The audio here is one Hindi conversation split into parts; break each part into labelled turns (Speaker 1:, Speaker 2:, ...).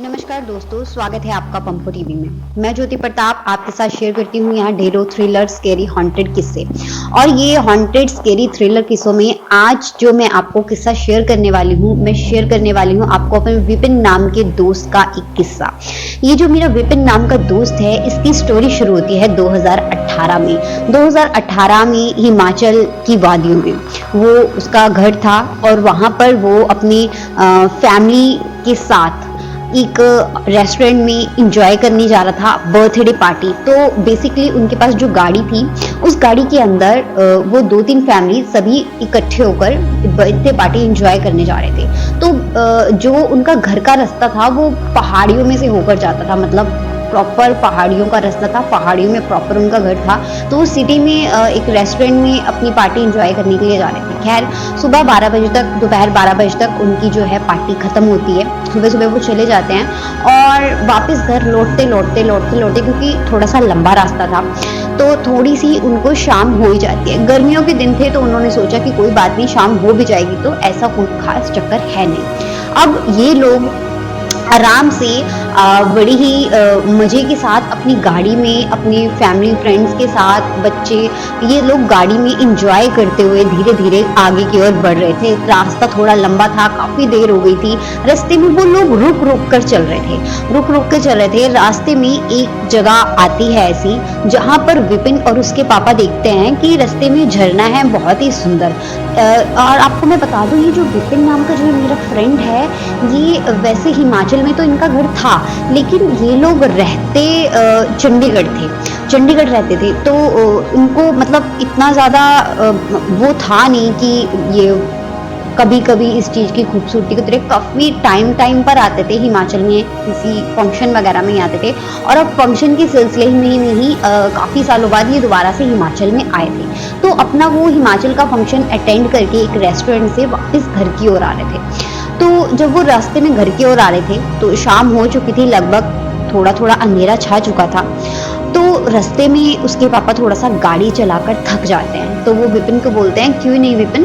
Speaker 1: नमस्कार दोस्तों, स्वागत है आपका पंपो टीवी में। मैं ज्योति प्रताप आपके साथ शेयर करती हूँ यहाँ ढेरों थ्रिलर स्केरी हॉन्टेड किस्से। और ये हॉन्टेड स्केरी थ्रिलर किस्सों में आज जो मैं आपको किस्सा शेयर करने वाली हूँ, मैं शेयर करने वाली हूँ आपको अपने विपिन नाम के दोस्त का एक किस्सा। ये जो मेरा विपिन नाम का दोस्त है, इसकी स्टोरी शुरू होती है 2018 में। 2018 में हिमाचल की वादियों में वो उसका घर था और वहाँ पर वो अपनी फैमिली के साथ एक रेस्टोरेंट में इंजॉय करने जा रहा था बर्थडे पार्टी। तो बेसिकली उनके पास जो गाड़ी थी, उस गाड़ी के अंदर वो 2-3 फैमिली सभी इकट्ठे होकर बर्थडे पार्टी इंजॉय करने जा रहे थे। तो जो उनका घर का रास्ता था वो पहाड़ियों में से होकर जाता था, मतलब प्रॉपर पहाड़ियों का रास्ता था, पहाड़ियों में प्रॉपर उनका घर था। तो वो सिटी में एक रेस्टोरेंट में अपनी पार्टी एंजॉय करने के लिए जा रहे थे। खैर, सुबह 12 बजे तक, दोपहर 12 बजे तक उनकी जो है पार्टी खत्म होती है। सुबह सुबह वो चले जाते हैं और वापस घर लौटते क्योंकि थोड़ा सा लंबा रास्ता था तो थोड़ी सी उनको शाम हो ही जाती है। गर्मियों के दिन थे तो उन्होंने सोचा कि कोई बात नहीं, शाम हो भी जाएगी, तो ऐसा कोई खास चक्कर है नहीं। अब ये लोग आराम से बड़ी ही मजे के साथ अपनी गाड़ी में अपनी फैमिली फ्रेंड्स के साथ बच्चे ये लोग गाड़ी में इंजॉय करते हुए धीरे धीरे आगे की ओर बढ़ रहे थे। रास्ता थोड़ा लंबा था, काफी देर हो गई थी। रास्ते में वो लोग रुक कर चल रहे थे। रास्ते में एक जगह आती है ऐसी जहां पर विपिन और उसके पापा देखते हैं कि रास्ते में झरना है, बहुत ही सुंदर। और आपको मैं बता दूं, ये जो विपिन नाम का जो मेरा फ्रेंड है, ये वैसे हिमाचल में तो इनका घर था, लेकिन ये लोग रहते चंडीगढ़ रहते थे। तो इनको मतलब इतना ज्यादा वो था नहीं कि ये कभी कभी इस चीज की खूबसूरती को देख। काफी टाइम पर आते थे हिमाचल में, किसी फंक्शन वगैरह में ही आते थे। और अब फंक्शन के सिलसिले में ही काफी सालों बाद ये दोबारा से हिमाचल में आए थे। तो अपना वो हिमाचल का फंक्शन अटेंड करके एक रेस्टोरेंट से वापस घर की ओर आ रहे थे। तो जब वो रास्ते में घर की ओर आ रहे थे तो शाम हो चुकी थी, लगभग थोड़ा अंधेरा छा चुका था। तो रास्ते में उसके पापा थोड़ा सा गाड़ी चलाकर थक जाते हैं। तो वो विपिन को बोलते हैं, क्यों नहीं विपिन,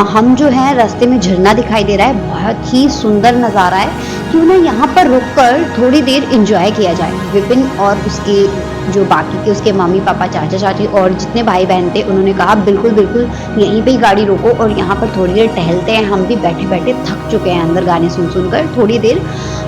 Speaker 1: हम जो है रास्ते में झरना दिखाई दे रहा है, बहुत ही सुंदर नज़ारा है, क्यों ना यहाँ पर रुककर थोड़ी देर एंजॉय किया जाए। विपिन और उसके जो बाकी के उसके मम्मी पापा, चाचा चाची और जितने भाई बहन थे, उन्होंने कहा बिल्कुल यहीं पे ही गाड़ी रोको और यहाँ पर थोड़ी देर टहलते हैं। हम भी बैठे थक चुके हैं अंदर गाने सुनकर, थोड़ी देर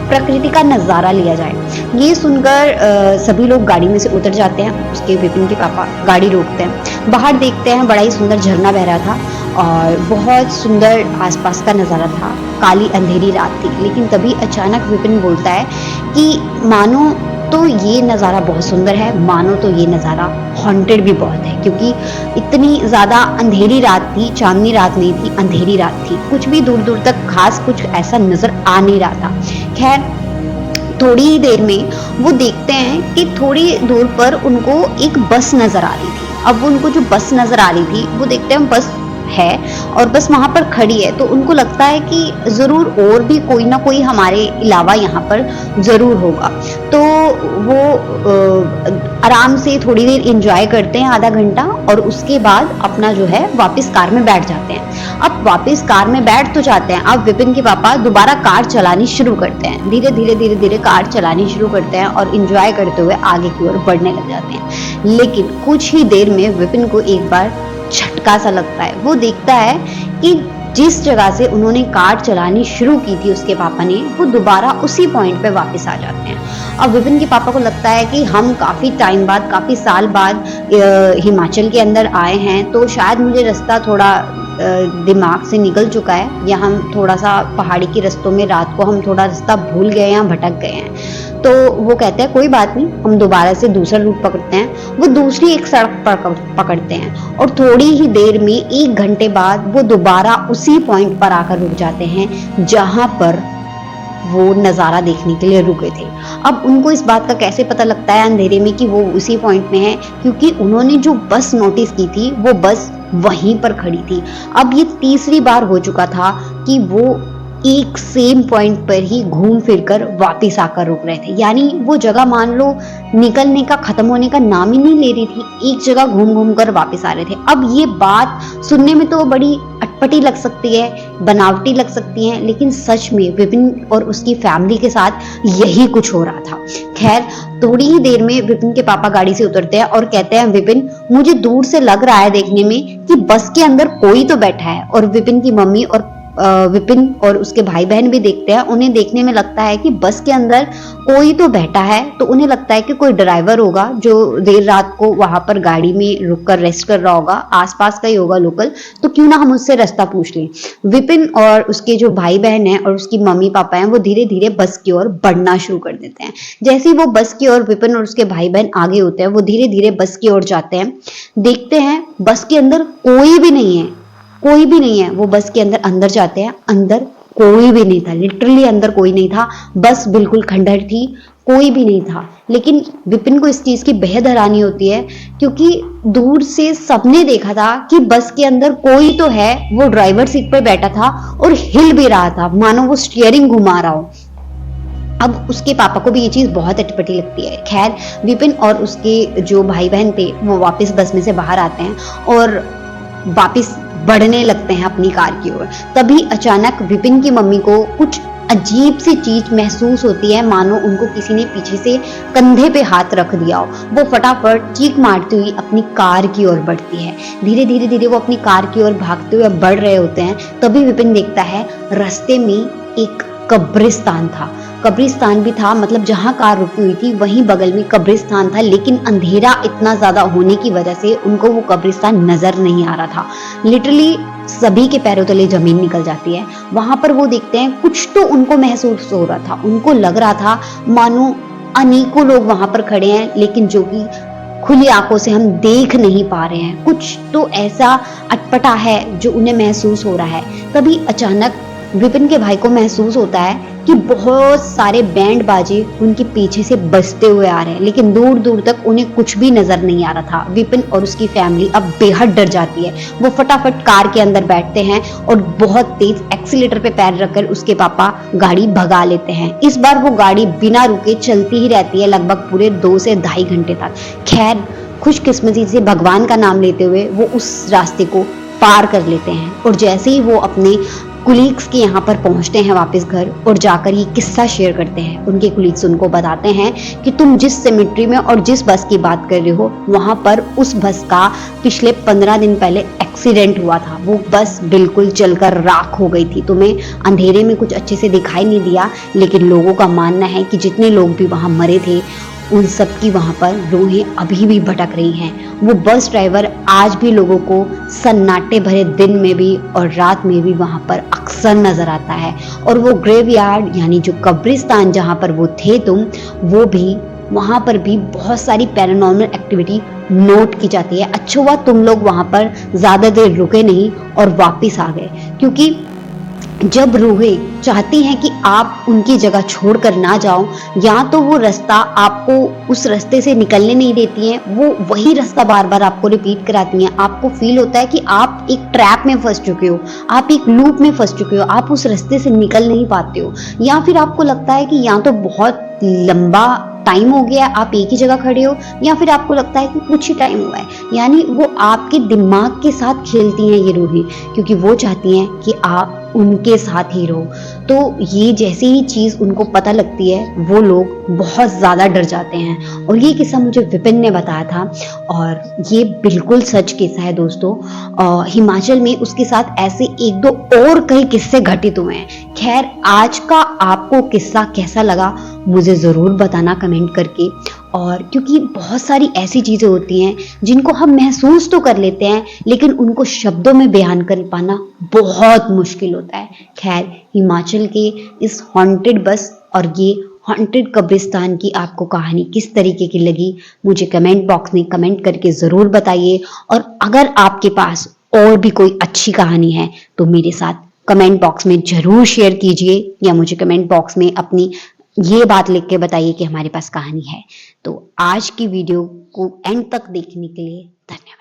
Speaker 1: प्रकृति का नज़ारा लिया जाए। ये सुनकर सभी लोग गाड़ी में से उतर जाते हैं। उसके विपिन के पापा गाड़ी रोकते हैं, बाहर देखते हैं, बड़ा ही सुंदर झरना बह रहा था और बहुत सुंदर आसपास का नज़ारा था। काली अंधेरी रात थी, लेकिन तभी अचानक विपिन बोलता है कि मानो तो ये नज़ारा बहुत सुंदर है, मानो तो ये नज़ारा हॉन्टेड भी बहुत है, क्योंकि इतनी ज़्यादा अंधेरी रात थी, चांदनी रात नहीं थी, अंधेरी रात थी। कुछ भी दूर तक खास कुछ ऐसा नज़र आ नहीं रहा था। खैर, थोड़ी ही देर में वो देखते हैं कि थोड़ी दूर पर उनको एक बस नज़र आ रही थी। अब उनको जो बस नज़र आ रही थी, वो देखते हैं बस है और बस वहां पर खड़ी है। तो उनको लगता है कि जरूर और भी कोई ना कोई हमारे अलावा यहाँ पर जरूर होगा। तो वो आराम से थोड़ी देर एंजॉय करते हैं, आधा घंटा, और उसके बाद अपना जो है वापस कार में बैठ जाते हैं। अब वापस कार में बैठ तो जाते हैं, अब विपिन के पापा दोबारा कार चलानी शुरू करते हैं। धीरे धीरे कार चलानी शुरू करते हैं और एंजॉय करते हुए आगे की ओर बढ़ने लग जाते हैं। लेकिन कुछ ही देर में विपिन को एक बार झटका सा लगता है। वो देखता है कि जिस जगह से उन्होंने कार चलानी शुरू की थी उसके पापा ने, वो दोबारा उसी पॉइंट पे वापस आ जाते हैं। अब विपिन के पापा को लगता है कि हम काफ़ी टाइम बाद, काफ़ी साल बाद हिमाचल के अंदर आए हैं, तो शायद मुझे रास्ता थोड़ा दिमाग से निकल चुका है, या हम थोड़ा सा पहाड़ी के रास्तों में रात को हम थोड़ा रास्ता भूल गए या भटक गए हैं। तो वो कहते हैं कोई बात नहीं, हम दोबारा से दूसरा रूट पकड़ते हैं। वो दूसरी एक सड़क पकड़ते हैं और थोड़ी ही देर में, 1 घंटे बाद, वो दोबारा उसी पॉइंट पर आकर रुक जाते हैं जहां पर वो नज़ारा देखने के लिए रुके थे। अब उनको इस बात का कैसे पता लगता है अंधेरे में कि वो उसी पॉइंट में है, क्योंकि उन्होंने जो बस नोटिस की थी वो बस वहीं पर खड़ी थी। अब ये तीसरी बार हो चुका था कि वो एक सेम पॉइंट पर ही घूम फिर कर वापिस आकर रुक रहे थे। यानी वो जगह मान लो निकलने का, खत्म होने का नाम ही नहीं ले रही थी, एक जगह घूम कर वापिस आ रहे थे। अब ये बात सुनने में तो बड़ी अटपटी लग सकती है, बनावटी लग सकती हैं, लेकिन सच में विपिन और उसकी फैमिली के साथ यही कुछ हो रहा था। खैर, थोड़ी ही देर में विपिन के पापा गाड़ी से उतरते हैं और कहते हैं, विपिन मुझे दूर से लग रहा है देखने में कि बस के अंदर कोई तो बैठा है। और विपिन की मम्मी और विपिन और उसके भाई बहन भी देखते हैं, उन्हें देखने में लगता है कि बस के अंदर कोई तो बैठा है। तो उन्हें लगता है कि कोई ड्राइवर होगा जो देर रात को वहां पर गाड़ी में रुककर रेस्ट कर रहा होगा, आसपास का ही होगा लोकल, तो क्यों ना हम उससे रास्ता पूछ लें। विपिन और उसके जो भाई बहन है और उसकी मम्मी पापा हैं, वो धीरे धीरे बस की ओर बढ़ना शुरू कर देते हैं। जैसे ही वो बस की ओर विपिन और उसके भाई बहन आगे होते हैं, वो धीरे धीरे बस की ओर जाते हैं। देखते हैं बस के अंदर कोई भी नहीं है, कोई भी नहीं है। वो बस के अंदर जाते हैं, अंदर कोई भी नहीं था, लिटरली अंदर कोई नहीं था। बस बिल्कुल खंडहर थी, कोई भी नहीं था। लेकिन विपिन को इस चीज की बेहद हैरानी होती है, क्योंकि दूर से सबने देखा था कि बस के अंदर कोई तो है। वो ड्राइवर सीट पर बैठा था और हिल भी रहा था, मानो वो स्टीयरिंग घुमा रहा हो। अब उसके पापा को भी ये चीज बहुत अटपटी लगती है। खैर, विपिन और उसके जो भाई बहन थे वो वापस बस में से बाहर आते हैं और वापस बढ़ने लगते हैं अपनी कार की ओर। तभी अचानक विपिन की मम्मी को कुछ अजीब सी चीज महसूस होती है, मानो उनको किसी ने पीछे से कंधे पे हाथ रख दिया हो। वो फटाफट चीख मारती हुई अपनी कार की ओर बढ़ती है। धीरे धीरे धीरे वो अपनी कार की ओर भागते हुए बढ़ रहे होते हैं। तभी विपिन देखता है रास्ते में एक कब्रिस्तान था। कब्रिस्तान भी था, मतलब जहां कार रुकी हुई थी वहीं बगल में कब्रिस्तान था, लेकिन अंधेरा इतना ज्यादा होने की वजह से उनको वो कब्रिस्तान नजर नहीं आ रहा था। लिटरली सभी के पैरों तले जमीन निकल जाती है। वहां पर वो देखते हैं कुछ तो उनको महसूस हो रहा था। उनको लग रहा था मानो अनेकों लोग वहां पर खड़े हैं, लेकिन जो कि खुली आंखों से हम देख नहीं पा रहे हैं। कुछ तो ऐसा अटपटा है जो उन्हें महसूस हो रहा है। तभी अचानक विपिन के भाई को महसूस होता है कि बहुत सारे बैंड बाजे उनके पीछे से बजते हुए आ रहे हैं, लेकिन दूर दूर तक उन्हें कुछ भी नजर नहीं आ रहा था। विपिन और उसकी फैमिली अब बेहद डर जाती है। वो फटाफट कार के अंदर बैठते हैं और बहुत तेज एक्सीलेटर पे पैर रखकर उसके पापा गाड़ी भगा लेते हैं। इस बार वो गाड़ी बिना रुके चलती ही रहती है, लगभग पूरे 2 से 2.5 घंटे तक। खैर, खुशकिस्मती से भगवान का नाम लेते हुए वो उस रास्ते को पार कर लेते हैं। और जैसे ही वो अपने कुलीग्स के यहाँ पर पहुंचते हैं वापस घर, और जाकर ये किस्सा शेयर करते हैं, उनके कुलीग्स उनको बताते हैं कि तुम जिस सेमेट्री में और जिस बस की बात कर रहे हो, वहां पर उस बस का पिछले 15 दिन पहले एक्सीडेंट हुआ था। वो बस बिल्कुल जलकर राख हो गई थी। तुम्हें अंधेरे में कुछ अच्छे से दिखाई नहीं दिया, लेकिन लोगों का मानना है कि जितने लोग भी वहां मरे थे उन सब की वहां पर रूहें अभी भी भटक रही हैं। वो बस ड्राइवर आज भी लोगों को सन्नाटे भरे दिन में भी और रात में भी वहां पर अक्सर नजर आता है। और वो ग्रेवयार्ड यानी जो कब्रिस्तान जहां पर वो थे तुम, वो भी वहां पर भी बहुत सारी पैरानॉर्मल एक्टिविटी नोट की जाती है। अच्छा हुआ तुम लोग वहां पर ज्यादा देर रुके नहीं और वापिस आ गए, क्योंकि जब रूहें चाहती हैं कि आप उनकी जगह छोड़कर ना जाओ, या तो वो रास्ता आपको उस रास्ते से निकलने नहीं देती हैं, वो वही रास्ता बार बार आपको रिपीट कराती हैं। आपको फील होता है कि आप एक ट्रैप में फंस चुके हो, आप एक लूप में फंस चुके हो, आप उस रास्ते से निकल नहीं पाते हो। या फिर आपको लगता है कि या तो बहुत लंबा टाइम हो गया आप एक ही जगह खड़े हो, या फिर आपको लगता है कि कुछ ही टाइम हुआ है। यानी वो आपके दिमाग के साथ खेलती हैं ये रूहें, क्योंकि वो चाहती हैं कि आप उनके साथ ही रहो। तो ये जैसे ही चीज उनको पता लगती है, वो लोग बहुत ज्यादा डर जाते हैं। और ये किस्सा मुझे विपिन ने बताया था, और ये बिल्कुल सच किस्सा है दोस्तों। हिमाचल में उसके साथ ऐसे 1-2 और कई किस्से घटित हुए हैं। खैर, आज का आपको किस्सा कैसा लगा मुझे जरूर बताना कमेंट करके। और क्योंकि बहुत सारी ऐसी चीजें होती हैं जिनको हम महसूस तो कर लेते हैं, लेकिन उनको शब्दों में बयान कर पाना बहुत मुश्किल होता है। खैर, हिमाचल के इस हॉन्टेड बस और ये हॉन्टेड कब्रिस्तान की आपको कहानी किस तरीके की लगी, मुझे कमेंट बॉक्स में कमेंट करके जरूर बताइए। और अगर आपके पास और भी कोई अच्छी कहानी है तो मेरे साथ कमेंट बॉक्स में जरूर शेयर कीजिए, या मुझे कमेंट बॉक्स में अपनी ये बात लिख के बताइए कि हमारे पास कहानी है। तो आज की वीडियो को एंड तक देखने के लिए धन्यवाद।